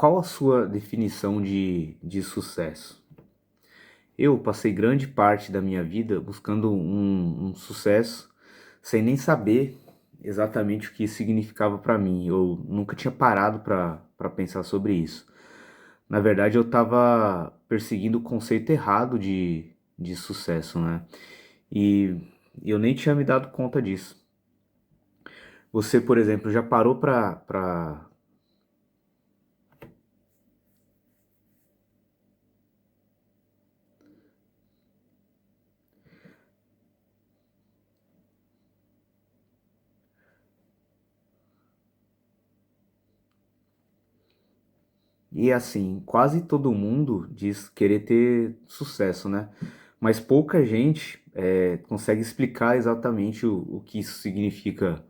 qual a sua definição de sucesso? Eu passei grande parte da minha vida buscando um sucesso sem nem saber exatamente o que isso significava para mim. Eu nunca tinha parado para pensar sobre isso. Na verdade, eu estava perseguindo o conceito errado de sucesso, né? E eu nem tinha me dado conta disso. Você, por exemplo, já parou para. E assim, quase todo mundo diz querer ter sucesso, né? Mas pouca gente consegue explicar exatamente o que isso significa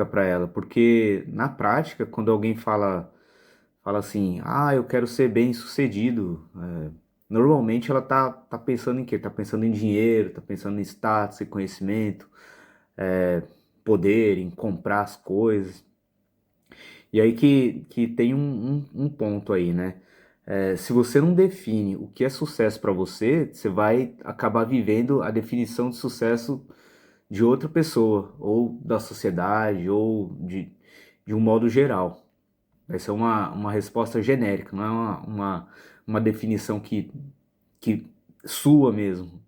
para ela. Porque na prática, quando alguém fala assim, ah, eu quero ser bem-sucedido, normalmente ela tá pensando em quê? Tá pensando em dinheiro, tá pensando em status, em conhecimento, poder, em comprar as coisas. E aí que tem um ponto aí, né? Se você não define o que é sucesso para você, você vai acabar vivendo a definição de sucesso de outra pessoa, ou da sociedade, ou de um modo geral. Vai ser uma resposta genérica, não é uma definição que sua mesmo.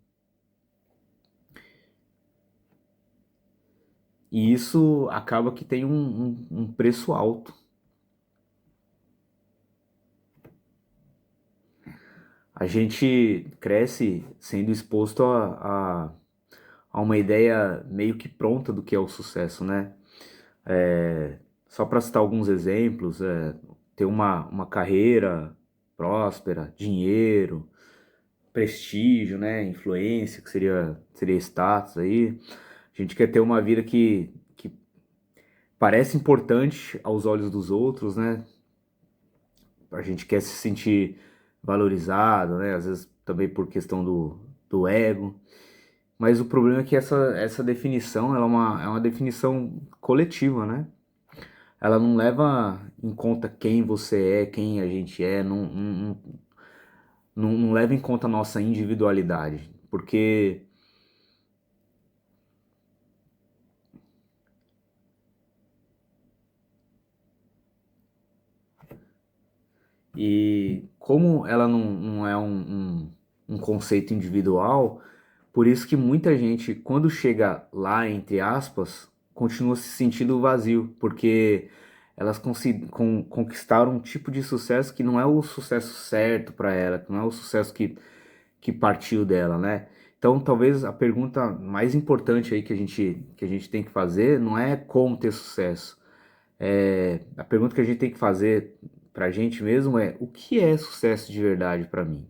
E isso acaba que tem um preço alto. A gente cresce sendo exposto a uma ideia meio que pronta do que é o sucesso, né? Só para citar alguns exemplos, ter uma carreira próspera, dinheiro, prestígio, né? Influência, que seria status aí. A gente quer ter uma vida que parece importante aos olhos dos outros, né? A gente quer se sentir valorizado, né? Às vezes também por questão do ego. Mas o problema é que essa definição, ela é uma definição coletiva, né? Ela não leva em conta quem você é, quem a gente é, não leva em conta a nossa individualidade. Porque, e como ela não é um conceito individual, por isso que muita gente, quando chega lá, entre aspas, continua se sentindo vazio, porque elas conquistaram um tipo de sucesso que não é o sucesso certo para ela, que não é o sucesso que partiu dela, né? Então, talvez a pergunta mais importante aí que a gente tem que fazer não é como ter sucesso. A pergunta que a gente tem que fazer pra gente mesmo é: o que é sucesso de verdade para mim?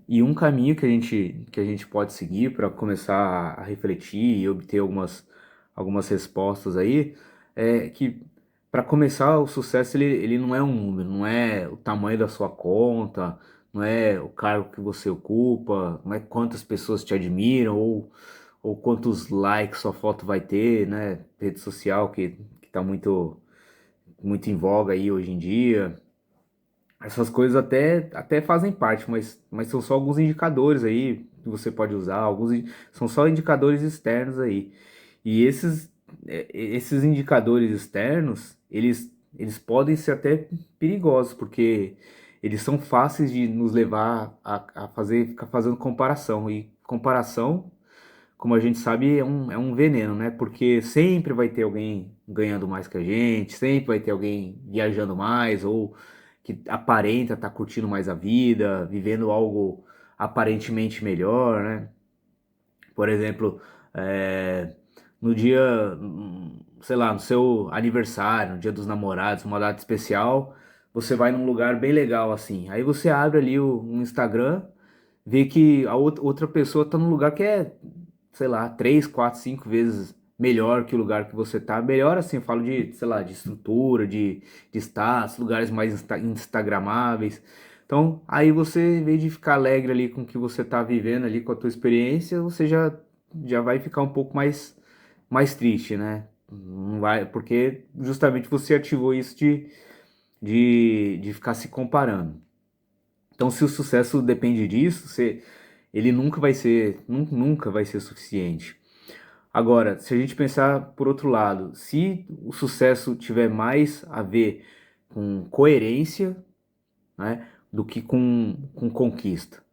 E um caminho que a gente pode seguir para começar a refletir e obter algumas respostas aí é que, para começar, o sucesso ele não é um número, não é o tamanho da sua conta, não é o cargo que você ocupa, não é quantas pessoas te admiram ou quantos likes sua foto vai ter, né? Rede social que tá muito em voga aí hoje em dia. Essas coisas até fazem parte, mas são só alguns indicadores aí que você pode usar, são só indicadores externos aí. E esses indicadores externos, eles podem ser até perigosos, porque eles são fáceis de nos levar ficar fazendo comparação. E comparação, como a gente sabe, é um veneno, né? Porque sempre vai ter alguém ganhando mais que a gente, sempre vai ter alguém viajando mais, ou que aparenta estar curtindo mais a vida, vivendo algo aparentemente melhor, né? Por exemplo, no dia, sei lá, no seu aniversário, no dia dos namorados, uma data especial, você vai num lugar bem legal assim. Aí você abre ali um Instagram, vê que a outra pessoa tá num lugar que é, sei lá, 3, 4, 5 vezes melhor que o lugar que você tá. Melhor assim, eu falo de, sei lá, de estrutura, de status, lugares mais instagramáveis. Então, aí você, em vez de ficar alegre ali com o que você tá vivendo ali, com a tua experiência, você já vai ficar um pouco mais triste, né? Não vai, porque justamente você ativou isso de ficar se comparando. Então, se o sucesso depende disso, ele nunca vai ser, nunca vai ser suficiente. Agora, se a gente pensar por outro lado, se o sucesso tiver mais a ver com coerência, né, do que com conquista.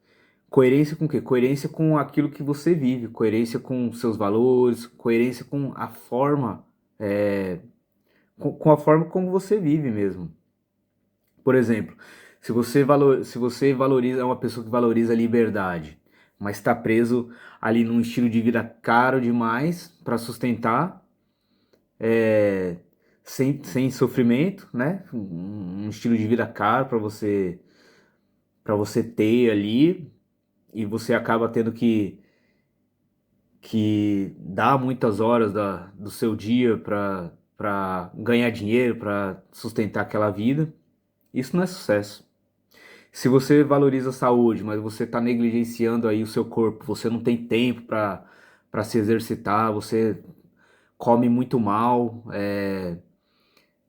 Coerência com o quê? Coerência com aquilo que você vive, coerência com seus valores, coerência com a forma, com a forma como você vive mesmo. Por exemplo, se você valoriza, é uma pessoa que valoriza a liberdade, mas está preso ali num estilo de vida caro demais para sustentar, sem sofrimento, né? Um estilo de vida caro para você ter ali e você acaba tendo que dar muitas horas do seu dia para ganhar dinheiro, para sustentar aquela vida. Isso não é sucesso. Se você valoriza a saúde, mas você está negligenciando aí o seu corpo, você não tem tempo para se exercitar, você come muito mal.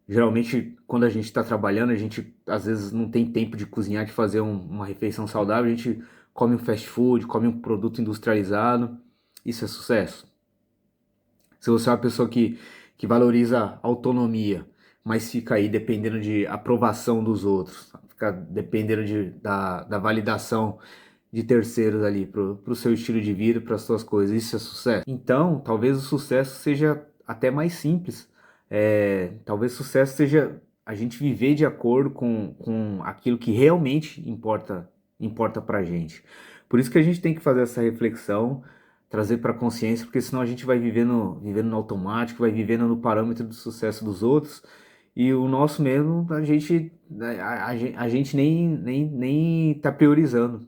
Geralmente, quando a gente está trabalhando, a gente às vezes não tem tempo de cozinhar, de fazer uma refeição saudável, a gente come um fast food, come um produto industrializado. Isso é sucesso. Se você é uma pessoa que valoriza a autonomia, mas fica aí dependendo de aprovação dos outros, fica dependendo da validação de terceiros ali pro seu estilo de vida, para as suas coisas, isso é sucesso? Então, talvez o sucesso seja até mais simples. Talvez sucesso seja a gente viver de acordo com aquilo que realmente importa pra gente. Por isso que a gente tem que fazer essa reflexão, trazer para consciência, porque senão a gente vai vivendo no automático, vai vivendo no parâmetro do sucesso dos outros, e o nosso mesmo, a gente nem tá priorizando.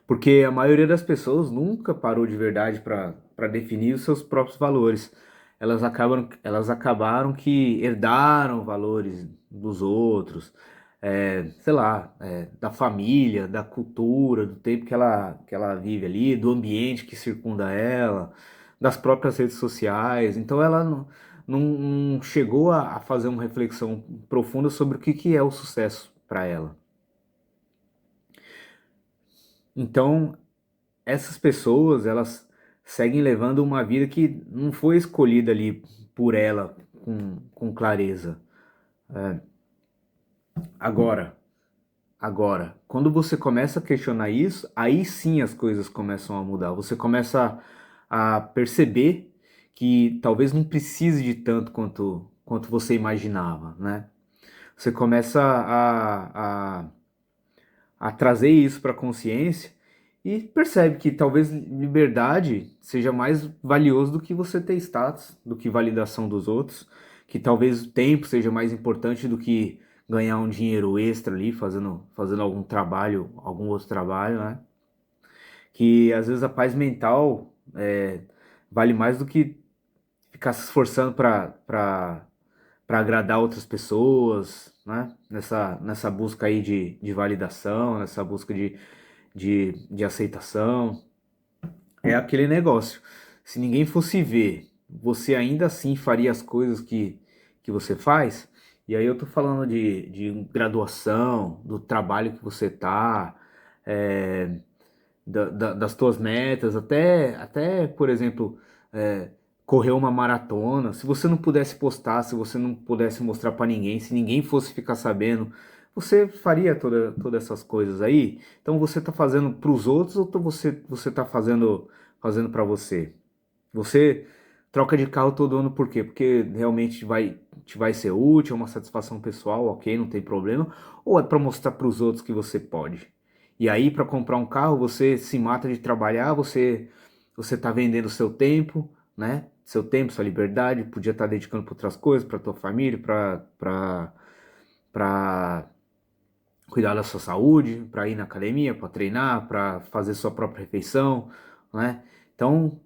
Porque a maioria das pessoas nunca parou de verdade para definir os seus próprios valores. Elas acabaram que herdaram valores dos outros, sei lá, da família, da cultura, do tempo que ela vive ali, do ambiente que circunda ela, das próprias redes sociais. Então ela não chegou a fazer uma reflexão profunda sobre o que é o sucesso para ela. Então, essas pessoas, elas seguem levando uma vida que não foi escolhida ali por ela com clareza. Agora, quando você começa a questionar isso, aí sim as coisas começam a mudar. Você começa a perceber que talvez não precise de tanto quanto você imaginava, né? Você começa a trazer isso para a consciência e percebe que talvez liberdade seja mais valioso do que você ter status, do que validação dos outros, que talvez o tempo seja mais importante do que ganhar um dinheiro extra ali, fazendo algum trabalho, algum outro trabalho, né? Que às vezes a paz mental vale mais do que ficar se esforçando para agradar outras pessoas, né? Nessa busca aí de validação, nessa busca de aceitação. É aquele negócio. Se ninguém fosse ver, você ainda assim faria as coisas que você faz? E aí eu tô falando de graduação, do trabalho que você tá, é, das tuas metas, até por exemplo, é, correr uma maratona. Se você não pudesse postar, se você não pudesse mostrar para ninguém, se ninguém fosse ficar sabendo, você faria todas essas coisas aí? Então você tá fazendo para os outros ou você tá fazendo para você? Você troca de carro todo ano por quê? Porque realmente te vai ser útil, é uma satisfação pessoal, ok, não tem problema, ou é para mostrar para os outros que você pode? E aí, para comprar um carro, você se mata de trabalhar, você tá vendendo seu tempo, né? Seu tempo, sua liberdade, podia estar dedicando para outras coisas, para tua família, para cuidar da sua saúde, para ir na academia, para treinar, para fazer sua própria refeição, né? Então,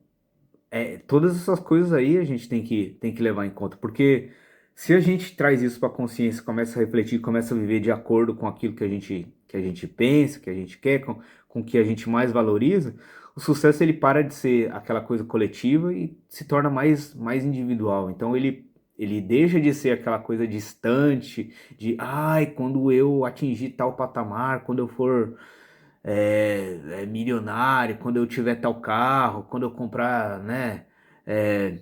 todas essas coisas aí a gente tem que levar em conta, porque se a gente traz isso para a consciência, começa a refletir, começa a viver de acordo com aquilo que a gente pensa, que a gente quer, com o que a gente mais valoriza, o sucesso ele para de ser aquela coisa coletiva e se torna mais individual. Então ele deixa de ser aquela coisa distante de, ai, quando eu atingir tal patamar, quando eu for milionário, quando eu tiver tal carro, quando eu comprar, né, é,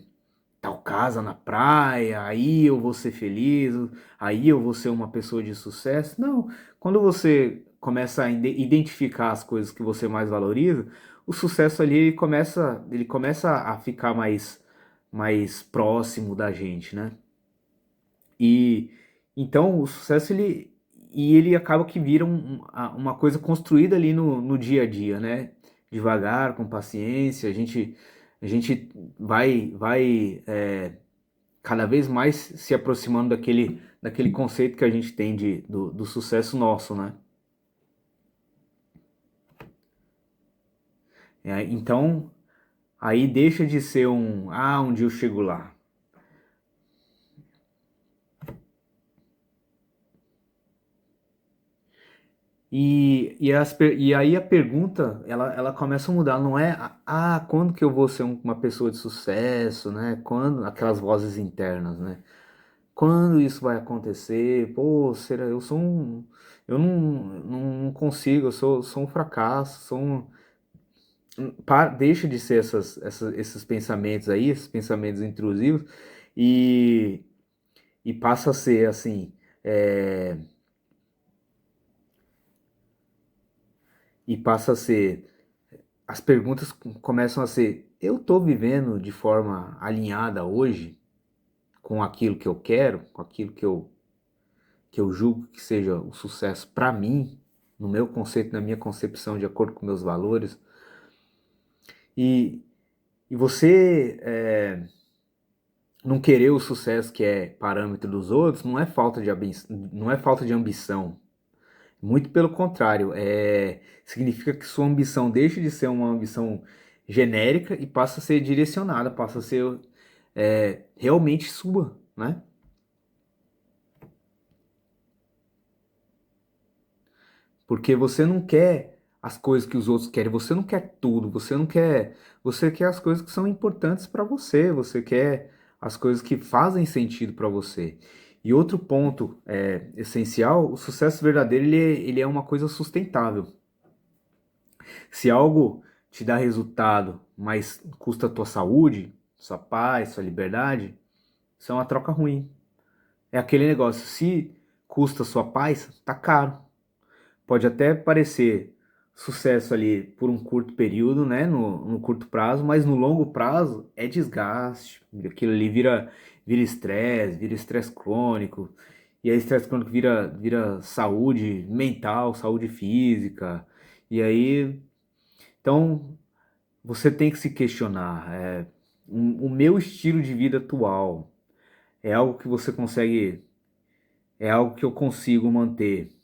tal casa na praia, aí eu vou ser feliz, aí eu vou ser uma pessoa de sucesso. Não, quando você começa a identificar as coisas que você mais valoriza, o sucesso ali ele começa a ficar mais próximo da gente, né? E então o sucesso ele acaba que vira uma coisa construída ali no dia a dia, né? Devagar, com paciência, a gente vai cada vez mais se aproximando daquele conceito que a gente tem do sucesso nosso, né? Então, aí deixa de ser um dia eu chego lá. E aí a pergunta, ela começa a mudar, não é, quando que eu vou ser uma pessoa de sucesso, né? Quando, aquelas vozes internas, né? Quando isso vai acontecer? Pô, será, eu não consigo, eu sou um fracasso, deixa de ser esses pensamentos aí, esses pensamentos intrusivos, e, e passa a ser assim, é, e passa a ser, as perguntas começam a ser, eu estou vivendo de forma alinhada hoje com aquilo que eu quero, com aquilo que eu julgo que seja o sucesso para mim, no meu conceito, na minha concepção, de acordo com meus valores, e, e você não querer o sucesso que é parâmetro dos outros não é não é falta de ambição. Muito pelo contrário, significa que sua ambição deixa de ser uma ambição genérica e passa a ser direcionada, passa a ser realmente sua, né? Porque você não quer as coisas que os outros querem, você não quer tudo, você quer as coisas que são importantes para você, você quer as coisas que fazem sentido para você. E outro ponto essencial, o sucesso verdadeiro ele é uma coisa sustentável. Se algo te dá resultado, mas custa a tua saúde, sua paz, sua liberdade, isso é uma troca ruim. É aquele negócio, se custa a sua paz, tá caro. Pode até parecer sucesso ali por um curto período, né, no curto prazo, mas no longo prazo é desgaste. Aquilo ali vira estresse crônico, e aí estresse crônico vira saúde mental, saúde física, e aí, então, você tem que se questionar, o meu estilo de vida atual é algo que você consegue, é algo que eu consigo manter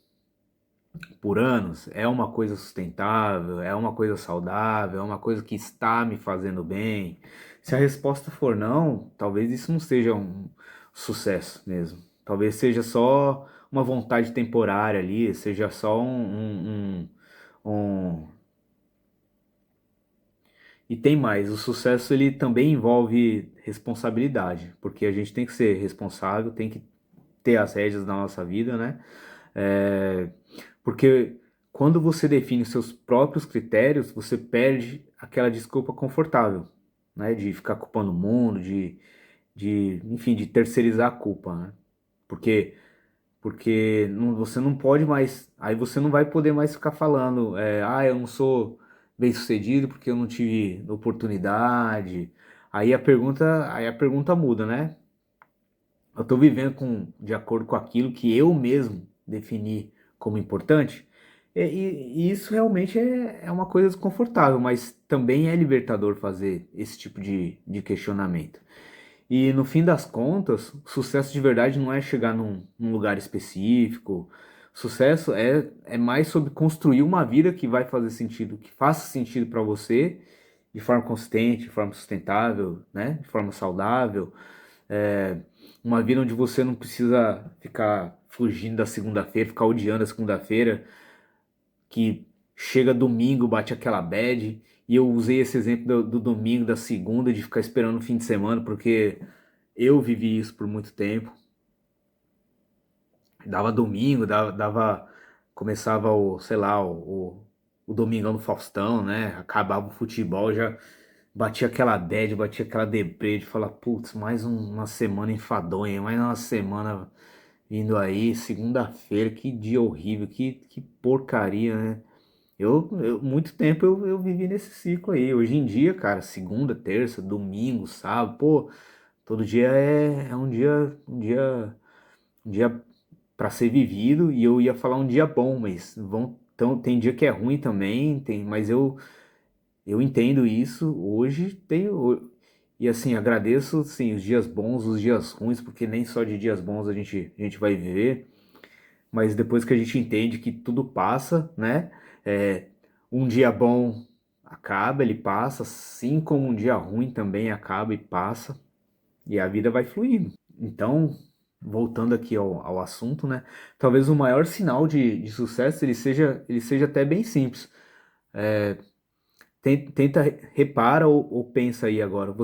por anos, é uma coisa sustentável, é uma coisa saudável, é uma coisa que está me fazendo bem? Se a resposta for não, talvez isso não seja um sucesso mesmo. Talvez seja só uma vontade temporária ali, seja só um. E tem mais, o sucesso ele também envolve responsabilidade, porque a gente tem que ser responsável, tem que ter as rédeas da nossa vida, né? É, porque quando você define os seus próprios critérios, você perde aquela desculpa confortável, né? De ficar culpando o mundo, enfim, de terceirizar a culpa, né? Porque, você não pode mais, aí você não vai poder mais ficar falando, eu não sou bem-sucedido porque eu não tive oportunidade. Aí a pergunta muda, né? Eu estou vivendo de acordo com aquilo que eu mesmo defini como importante. E isso realmente é uma coisa desconfortável, mas também é libertador fazer esse tipo de questionamento. E no fim das contas, o sucesso de verdade não é chegar num lugar específico. Sucesso é mais sobre construir uma vida que vai fazer sentido, que faça sentido para você, de forma consistente, de forma sustentável, né? De forma saudável. É, uma vida onde você não precisa ficar fugindo da segunda-feira, ficar odiando a segunda-feira, que chega domingo, bate aquela bad E eu usei esse exemplo do domingo, da segunda, de ficar esperando o fim de semana, porque eu vivi isso por muito tempo. Dava domingo, começava o, sei lá, o Domingão do Faustão, né? Acabava o futebol, já batia aquela bad, batia aquela deprê de falar, putz, uma semana enfadonha, mais uma semana vindo aí, segunda-feira, que dia horrível, que porcaria, né? Muito tempo eu vivi nesse ciclo aí. Hoje em dia, cara, segunda, terça, domingo, sábado, pô, todo dia é um dia para ser vivido, e eu ia falar um dia bom, mas então, tem dia que é ruim também, mas eu entendo isso. Hoje tenho, e assim, agradeço sim os dias bons, os dias ruins, porque nem só de dias bons a gente vai viver, mas depois que a gente entende que tudo passa, né? É, um dia bom acaba, ele passa, assim como um dia ruim também acaba e passa, e a vida vai fluindo. Então, voltando aqui ao assunto, né? Talvez o maior sinal de sucesso ele seja até bem simples. Tenta, repara ou pensa aí agora.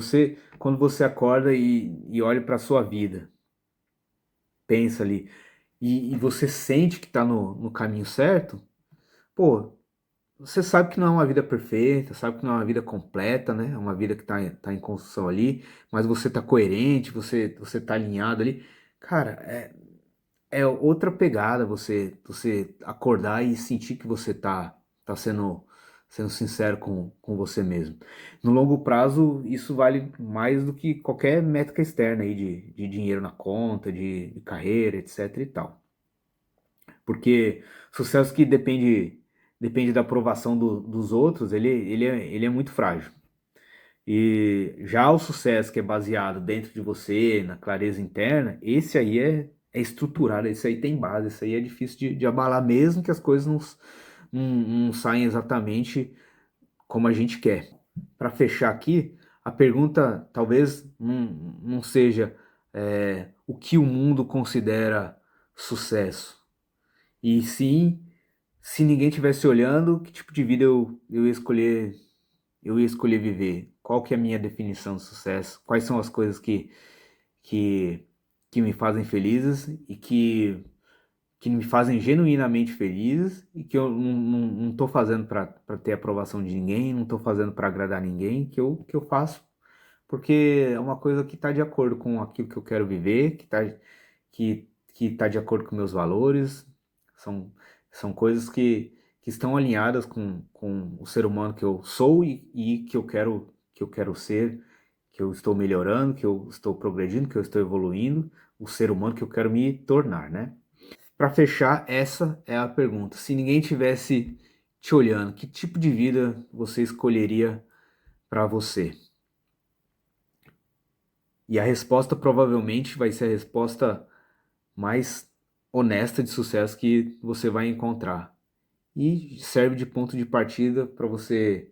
Quando você acorda e olha para sua vida, pensa ali, e você sente que está no caminho certo, pô, você sabe que não é uma vida perfeita, sabe que não é uma vida completa, né? É uma vida que tá em construção ali, mas você tá coerente, você tá alinhado ali. Cara, é outra pegada você acordar e sentir que você tá sendo sincero com você mesmo. No longo prazo, isso vale mais do que qualquer métrica externa aí de dinheiro na conta, de carreira, etc e tal. Porque sucesso que depende da aprovação dos outros, ele é muito frágil. E já o sucesso que é baseado dentro de você, na clareza interna, esse aí é estruturado, esse aí tem base, esse aí é difícil de abalar, mesmo que as coisas não saiam exatamente como a gente quer. Para fechar aqui, a pergunta talvez não seja o que o mundo considera sucesso, e sim, se ninguém tivesse olhando, que tipo de vida eu ia escolher viver? Qual que é a minha definição de sucesso? Quais são as coisas que, que me fazem felizes e que me fazem genuinamente felizes e que eu não tô fazendo para ter aprovação de ninguém, não tô fazendo para agradar ninguém, que eu faço porque é uma coisa que está de acordo com aquilo que eu quero viver, que tá de acordo com meus valores. São, são coisas que estão alinhadas com o ser humano que eu sou e que eu quero ser, que eu estou melhorando, que eu estou progredindo, que eu estou evoluindo, o ser humano que eu quero me tornar, né? Para fechar, essa é a pergunta. Se ninguém tivesse te olhando, que tipo de vida você escolheria para você? E a resposta provavelmente vai ser a resposta mais honesta de sucesso que você vai encontrar. E serve de ponto de partida para você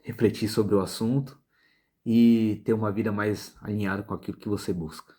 refletir sobre o assunto e ter uma vida mais alinhada com aquilo que você busca.